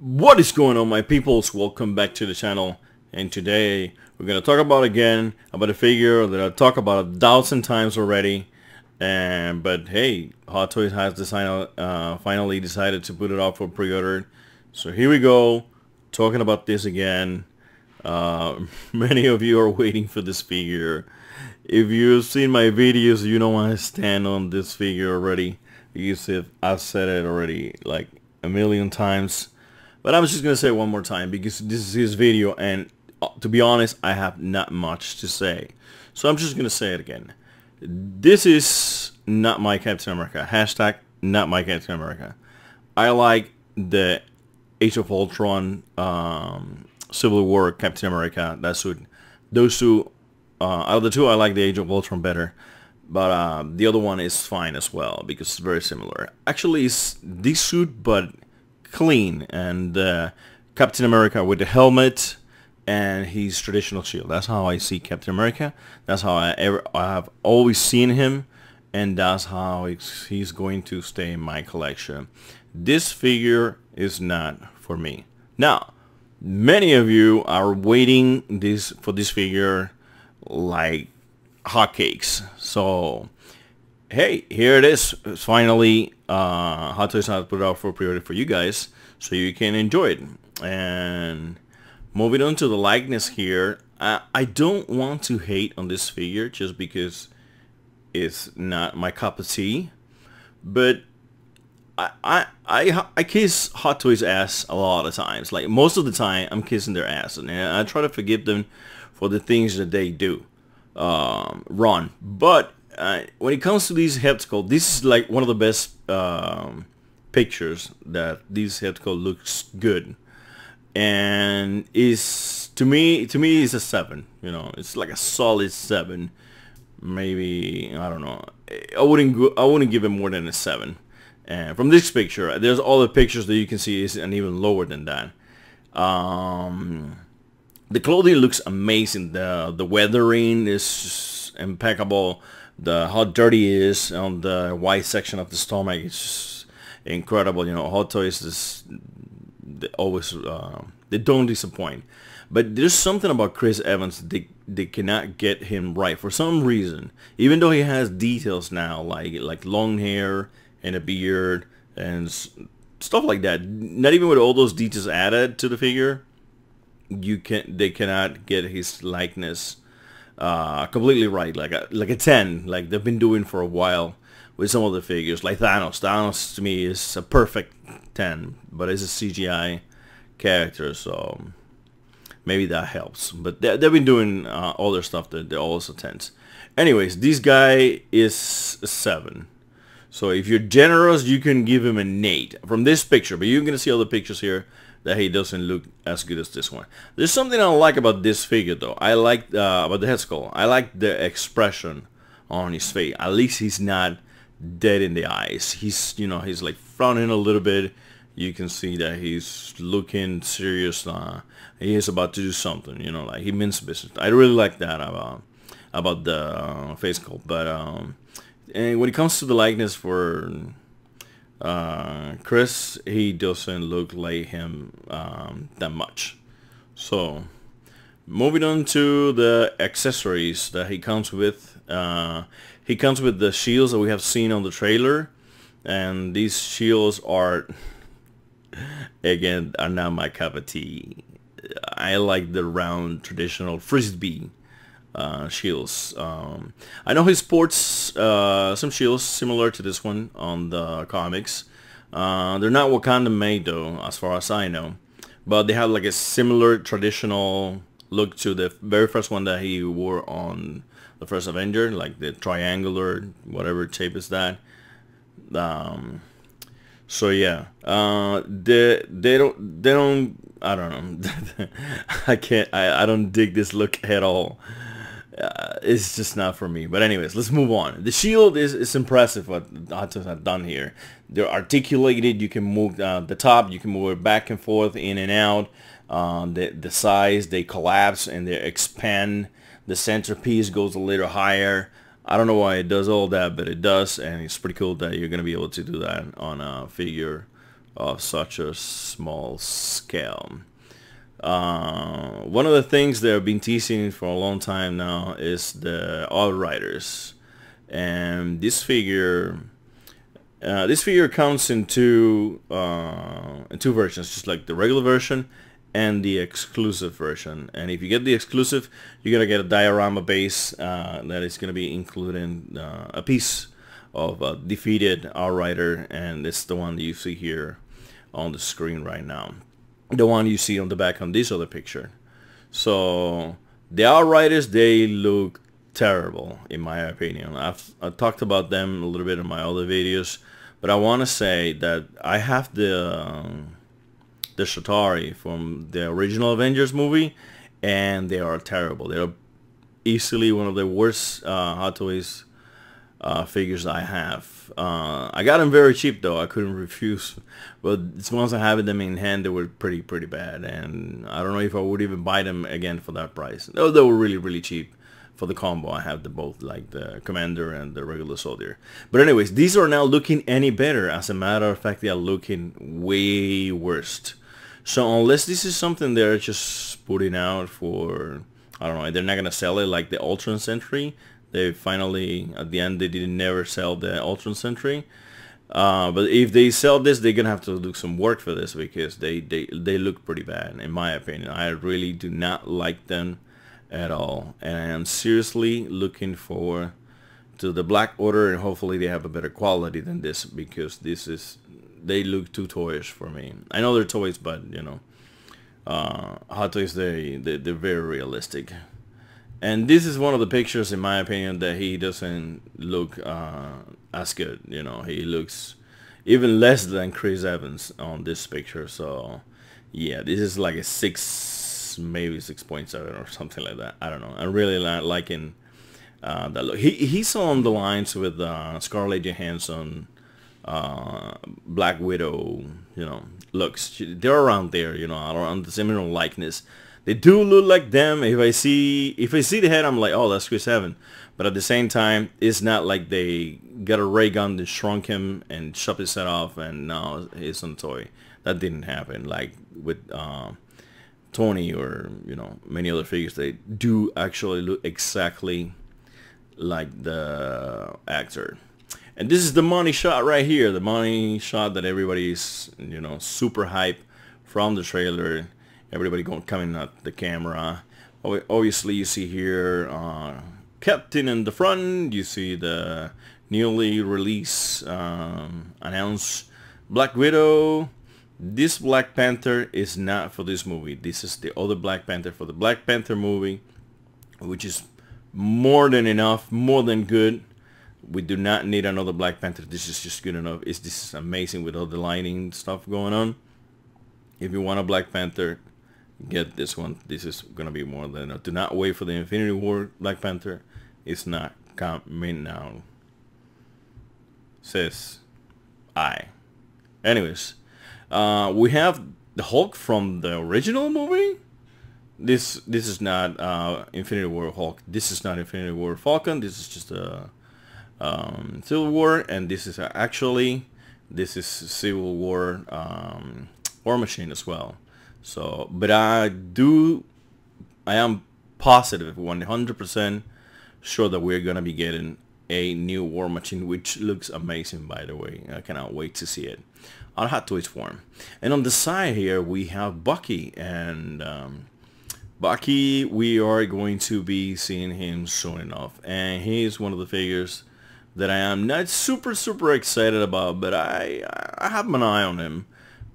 What is going on, my peoples? Welcome back to the channel, and today we're going to talk about a figure that I've talked about 1,000 times already, but hey, Hot Toys has finally decided to put it out for pre-order. So here we go, talking about this again. Many of you are waiting for this figure. If you've seen my videos, you know I stand on this figure already. I've said it already like a million times. But I'm just going to say it one more time because this is his video, and to be honest, I have not much to say. So I'm just going to say it again. This is not my Captain America. Hashtag not my Captain America. I like the Age of Ultron, Civil War Captain America. Those two, out of the two, I like the Age of Ultron better. But the other one is fine as well because it's very similar. Actually, it's this suit, but clean, and Captain America with the helmet and his traditional shield. That's how I see Captain America. That's how I have always seen him, and that's how he's going to stay in my collection. This figure is not for me. Now, many of you are waiting for this figure like hotcakes. So hey, here it is. It's finally Hot Toys has put it out for pre-order for you guys, so you can enjoy it. And moving on to the likeness here, I don't want to hate on this figure just because it's not my cup of tea, but I kiss Hot Toys' ass a lot of times. Like most of the time, I'm kissing their ass, and I try to forgive them for the things that they do wrong. But when it comes to these head sculpt, this is like one of the best pictures that this head sculpt looks good, and is to me it's a 7. You know, it's like a solid 7. Maybe, I don't know. I wouldn't give it more than a 7. And from this picture, there's all the pictures that you can see is and even lower than that. The clothing looks amazing. The weathering is just impeccable. How dirty it is on the white section of the stomach is just incredible. You know, Hot Toys they always they don't disappoint. But there's something about Chris Evans, they cannot get him right for some reason. Even though he has details now, like long hair and a beard and stuff like that. Not even with all those details added to the figure, they cannot get his likeness completely right, like a 10, like they've been doing for a while with some of the figures, like Thanos. Thanos to me is a perfect 10, but it's a CGI character, so maybe that helps. But they've been doing other stuff that they're also 10s. Anyways, this guy is a 7. So if you're generous, you can give him an 8 from this picture, but you're gonna see other pictures here that he doesn't look as good as this one. There's something I like about this figure though. I like about the head sculpt. I like the expression on his face. At least he's not dead in the eyes. He's, you know, he's like frowning a little bit. You can see that he's looking serious. He is about to do something. You know, like he means business. I really like that about the face sculpt. But and when it comes to the likeness for Chris, he doesn't look like him that much. So moving on to the accessories that he comes with. He comes with the shields that we have seen on the trailer, and these shields are again not my cup of tea. I like the round traditional frisbee shields. I know he sports some shields similar to this one on the comics. They're not Wakanda made though, as far as I know, but they have like a similar traditional look to the very first one that he wore on the first Avenger, like the triangular whatever shape is that. So yeah, they don't I don't know. I don't dig this look at all. It's just not for me. But anyways, let's move on. The shield is impressive what Hot Toys have done here. They're articulated. You can move the top. You can move it back and forth, in and out. The size, they collapse and they expand. The centerpiece goes a little higher. I don't know why it does all that, but it does, and it's pretty cool that you're gonna be able to do that on a figure of such a small scale. One of the things that I've been teasing for a long time now is the Outriders, and this figure comes in two versions, just like the regular version and the exclusive version. And if you get the exclusive, you're gonna get a diorama base that is gonna be including a piece of a defeated Outrider, and it's the one that you see here on the screen right now, the one you see on the back on this other picture. So the Outriders, they look terrible in my opinion. I've talked about them a little bit in my other videos, but I want to say that I have the Shatari from the original Avengers movie, and they are terrible. They're easily one of the worst Hot Toys figures I have. I got them very cheap though. I couldn't refuse. But once I have them in hand, they were pretty bad, and I don't know if I would even buy them again for that price. No, they were really cheap for the combo. I have the both, like the Commander and the regular Soldier. But anyways, these are not looking any better. As a matter of fact, they are looking way worse. So unless this is something they're just putting out for, I don't know, they're not gonna sell it like the Ultron Sentry. They finally, at the end, they didn't never sell the Ultron Sentry. But if they sell this, they're gonna have to do some work for this, because they look pretty bad in my opinion. I really do not like them at all, and I am seriously looking forward to the Black Order, and hopefully they have a better quality than this, because they look too toyish for me. I know they're toys, but you know, Hot Toys, they're very realistic. And this is one of the pictures, in my opinion, that he doesn't look as good. You know, he looks even less than Chris Evans on this picture. So yeah, this is like a 6, maybe 6.7 or something like that. I don't know. I'm really not liking that look. He's on the lines with Scarlett Johansson, Black Widow, you know, looks. They're around there, you know, around the similar likeness. They do look like them. If I see the head, I'm like, oh, that's Chris Evans. But at the same time, it's not like they got a ray gun that shrunk him and chopped his head off and now he's on toy. That didn't happen. Like with Tony, or you know, many other figures, they do actually look exactly like the actor. And this is the money shot right here, the money shot that everybody's, you know, super hype from the trailer. Everybody coming at the camera. Obviously, you see here Captain in the front. You see the newly released, announced Black Widow. This Black Panther is not for this movie. This is the other Black Panther for the Black Panther movie, which is more than enough, more than good. We do not need another Black Panther. This is just good enough. This is amazing with all the lighting stuff going on. If you want a Black Panther, get this one. This is gonna be more than enough. Do not wait for the Infinity War Black Panther. It's not coming now, says I. Anyways, we have the Hulk from the original movie. This is not Infinity War Hulk. This is not Infinity War Falcon. This is just a Civil War, and this is this is Civil War War Machine as well. So, but I am positive, 100% sure that we're gonna be getting a new War Machine, which looks amazing, by the way. I cannot wait to see it on Hot Toys form. And on the side here we have Bucky, and Bucky, we are going to be seeing him soon enough, and he is one of the figures that I am not super excited about, but I have an eye on him,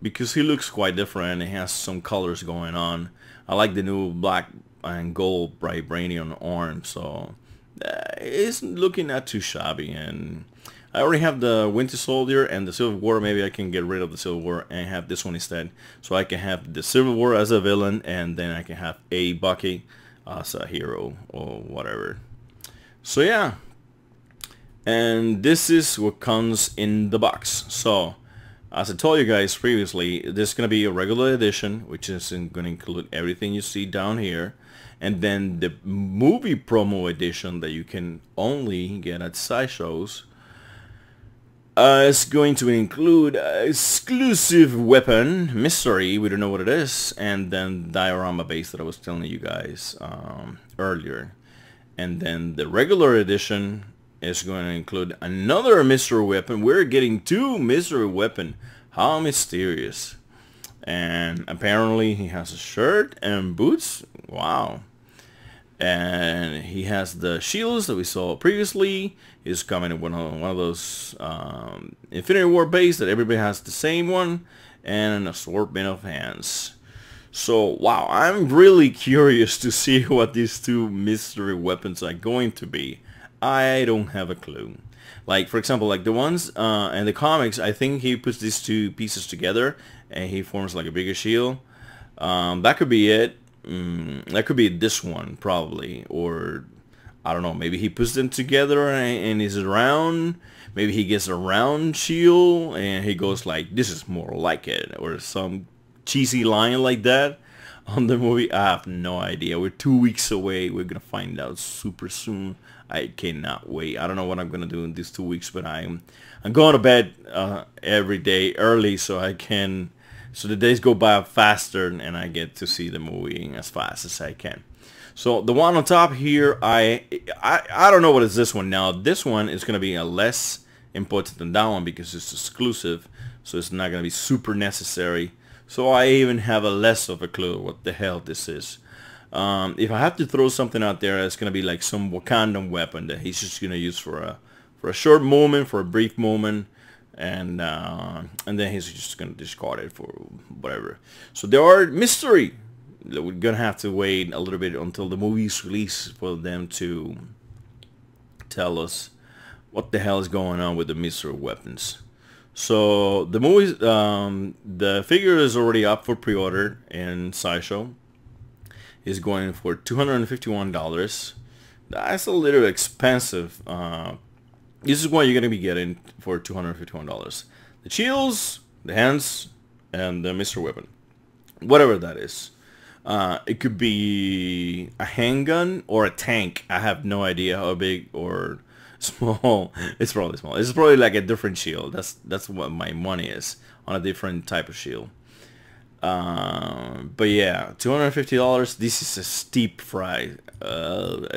because he looks quite different. He has some colors going on. I like the new black and gold vibranium arm, so it's looking not too shabby. And I already have the Winter Soldier and the Civil War. Maybe I can get rid of the Civil War and have this one instead, so I can have the Civil War as a villain, and then I can have a Bucky as a hero or whatever. So yeah, and this is what comes in the box. So as I told you guys previously, this is going to be a regular edition, which is going to include everything you see down here. And then the movie promo edition that you can only get at sideshows. It's going to include exclusive weapon, mystery, we don't know what it is, and then diorama base that I was telling you guys earlier. And then the regular edition is going to include another mystery weapon. We're getting 2 mystery weapon. How mysterious. And apparently he has a shirt and boots. Wow. And he has the shields that we saw previously. He's coming in one of those Infinity War base that everybody has the same one, and an assortment of hands. So wow, I'm really curious to see what these 2 mystery weapons are going to be. I don't have a clue. Like, for example, like the ones in the comics, I think he puts these 2 pieces together and he forms like a bigger shield. That could be it. That could be this one probably, or I don't know, maybe he puts them together and is round. Maybe he gets a round shield and he goes like, this is more like it, or some cheesy line like that on the movie. I have no idea. We're 2 weeks away. We're gonna find out super soon. I cannot wait. I don't know what I'm gonna do in these 2 weeks, but I'm going to bed every day early so I can, so the days go by faster and I get to see the movie as fast as I can. So the one on top here, I don't know what is this one now. This one is gonna be a less important than that one because it's exclusive, so it's not gonna be super necessary. So I even have a less of a clue what the hell this is. If I have to throw something out there, it's gonna be like some Wakandan weapon that he's just gonna use for a short moment, for a brief moment, and then he's just gonna discard it for whatever. So there are mystery. We're gonna have to wait a little bit until the movie's release for them to tell us what the hell is going on with the mystery weapons. So the movie, the figure is already up for pre-order in Sideshow. Is going for $251. That's a little expensive. This is what you're gonna be getting for $251. The shields, the hands, and the mystery weapon, whatever that is. It could be a handgun or a tank. I have no idea how big or small. It's probably small. It's probably like a different shield. That's what my money is on a different type of shield. But yeah, $250. This is a steep price.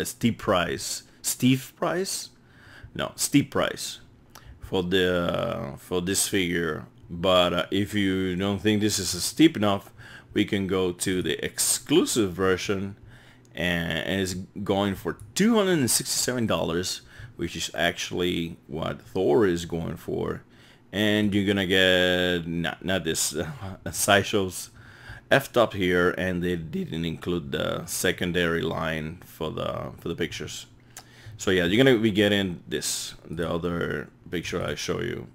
Steep price for this figure. But if you don't think this is steep enough, we can go to the exclusive version, and it's going for $267, which is actually what Thor is going for. And you're gonna get not this Sideshow's effed up here, and they didn't include the secondary line for the pictures. So yeah, you're gonna be getting this, the other picture I show you,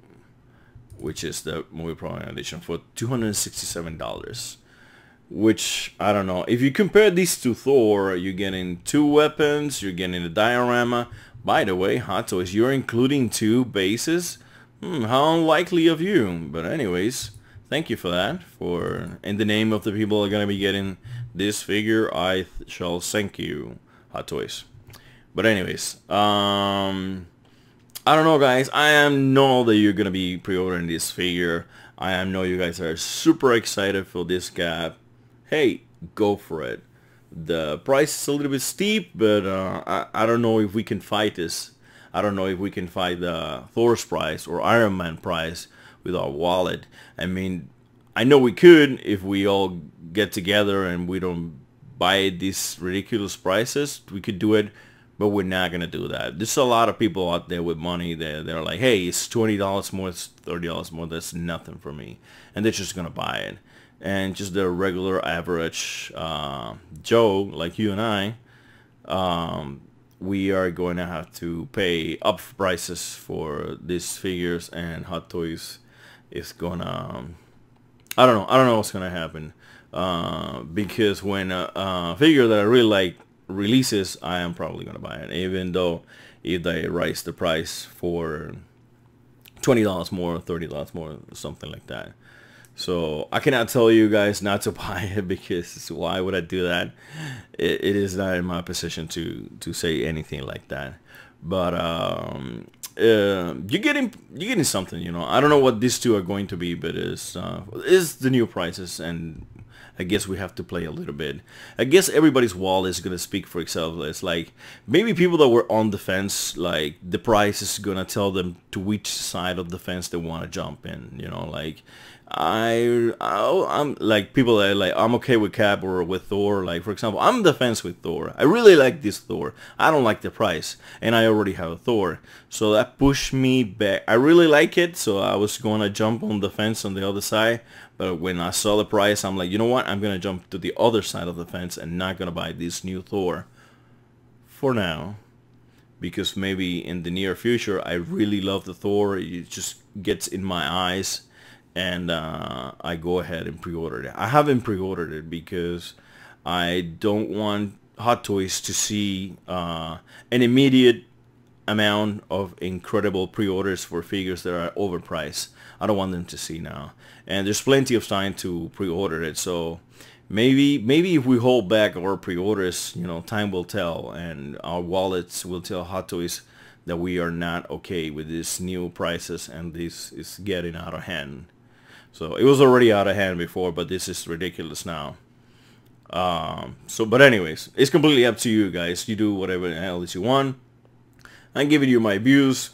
which is the movie Pro edition, for $267. Which, I don't know, if you compare these to Thor, you're getting 2 weapons, you're getting a diorama. By the way, Hot Toys, you're including 2 bases. How unlikely of you. But anyways, thank you for that. In the name of the people that are gonna be getting this figure, I shall thank you, Hot Toys. But anyways, I don't know, guys. I know that you're gonna be pre-ordering this figure. I know you guys are super excited for this guy. Hey, go for it. The price is a little bit steep, but I don't know if we can fight this. I don't know if we can fight the Thor's price or Iron Man price with our wallet. I mean, I know we could if we all get together and we don't buy these ridiculous prices. We could do it, but we're not gonna do that. There's a lot of people out there with money that they're like, hey, it's $20 more, it's $30 more, that's nothing for me, and they're just gonna buy it. And just the regular average Joe like you and I, we are going to have to pay up prices for these figures, and Hot Toys is gonna, I don't know what's gonna happen, because when a figure that I really like releases, I am probably gonna buy it, even though if they raise the price for $20 more, $30 more, something like that. So I cannot tell you guys not to buy it, because why would I do that? It is not in my position to say anything like that. But you're getting something, you know. I don't know what these two are going to be, but is the new prices, and I guess we have to play a little bit. I guess everybody's wallet is gonna speak for itself. It's like maybe people that were on the fence, like the price is gonna tell them to which side of the fence they want to jump in. You know, like I'm like people that are like I'm okay with Cap or with Thor. Like for example, I'm the fence with Thor. I really like this Thor. I don't like the price, and I already have a Thor, so that pushed me back. I really like it, so I was gonna jump on the fence on the other side. But when I saw the price, I'm like, you know what? I'm gonna jump to the other side of the fence and not gonna buy this new Thor for now, because maybe in the near future I really love the Thor. It just gets in my eyes, and I go ahead and pre-order it. I haven't pre-ordered it because I don't want Hot Toys to see an immediate amount of incredible pre-orders for figures that are overpriced. I don't want them to see now, and there's plenty of time to pre-order it. So maybe if we hold back our pre-orders, you know, time will tell, and our wallets will tell Hot Toys that we are not okay with these new prices, and this is getting out of hand. So it was already out of hand before, but this is ridiculous now. But anyways, it's completely up to you guys. You do whatever the hell you want. I'm giving you my views.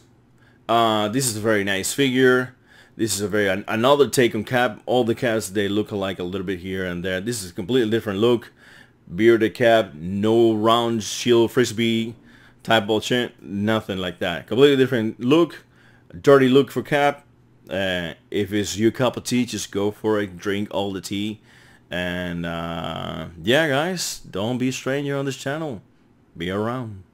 This is a very nice figure. This is a very another take on Cap. All the Caps, they look alike a little bit here and there. This is a completely different look. Bearded Cap, no round shield frisbee type of chin, nothing like that. Completely different look. Dirty look for Cap. If it's your cup of tea, just go for it. Drink all the tea. And yeah, guys, don't be a stranger on this channel. Be around.